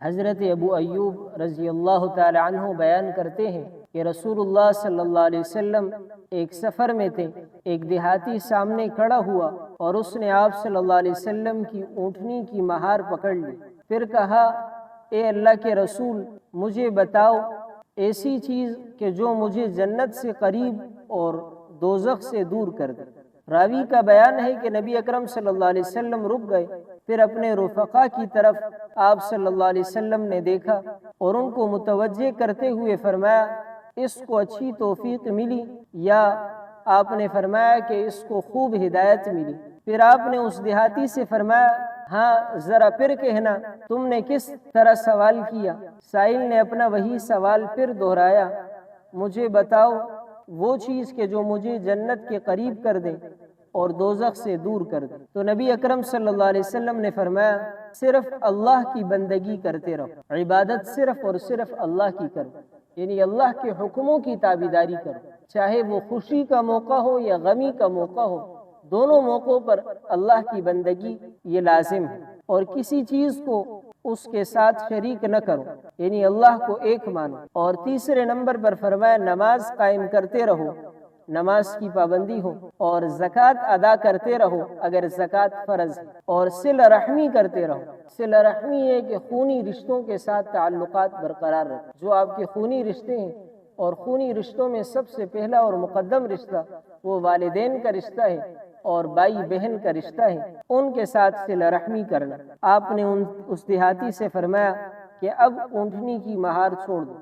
حضرت ابو ایوب رضی اللہ تعالی عنہ بیان کرتے ہیں کہ رسول اللہ صلی اللہ علیہ وسلم ایک سفر میں تھے، ایک دیہاتی سامنے کھڑا ہوا اور اس نے آپ صلی اللہ علیہ وسلم کی اونٹنی کی مہار پکڑ لی، پھر کہا اے اللہ کے رسول مجھے بتاؤ ایسی چیز کہ جو مجھے جنت سے قریب اور دوزخ سے دور کر دے۔ راوی کا بیان ہے کہ نبی اکرم صلی اللہ علیہ وسلم رک گئے، پھر اپنے رفقا کی طرف آپ صلی اللہ علیہ وسلم نے دیکھا اور ان کو متوجہ کرتے ہوئے فرمایا اس کو اچھی توفیق ملی، یا آپ نے فرمایا کہ اس کو خوب ہدایت ملی۔ پھر آپ نے اس دیہاتی سے فرمایا ہاں ذرا پھر کہنا تم نے کس طرح سوال کیا؟ سائل نے اپنا وہی سوال پھر دہرایا، مجھے بتاؤ وہ چیز کہ جو مجھے جنت کے قریب کر دے اور دوزخ سے دور کر دے۔ تو نبی اکرم صلی اللہ علیہ وسلم نے فرمایا صرف اللہ کی بندگی کرتے رہو، عبادت صرف اور صرف اللہ کی کرو، یعنی اللہ کے حکموں کی تابعداری کرو، چاہے وہ خوشی کا موقع ہو یا غمی کا موقع ہو، دونوں موقعوں پر اللہ کی بندگی یہ لازم ہے، اور کسی چیز کو اس کے ساتھ شریک نہ کرو، یعنی اللہ کو ایک مانو۔ اور تیسرے نمبر پر فرمایا نماز قائم کرتے رہو، نماز کی پابندی ہو، اور زکوٰۃ ادا کرتے رہو اگر زکوٰۃ فرض ہے، اور صلہ رحمی کرتے رہو۔ صلہ رحمی ہے کہ خونی رشتوں کے ساتھ تعلقات برقرار رکھو، جو آپ کے خونی رشتے ہیں، اور خونی رشتوں میں سب سے پہلا اور مقدم رشتہ وہ والدین کا رشتہ ہے اور بھائی بہن کا رشتہ ہے، ان کے ساتھ صلہ رحمی کرنا۔ آپ نے اس دیہاتی سے فرمایا کہ اب اونٹنی کی مہار چھوڑ دو،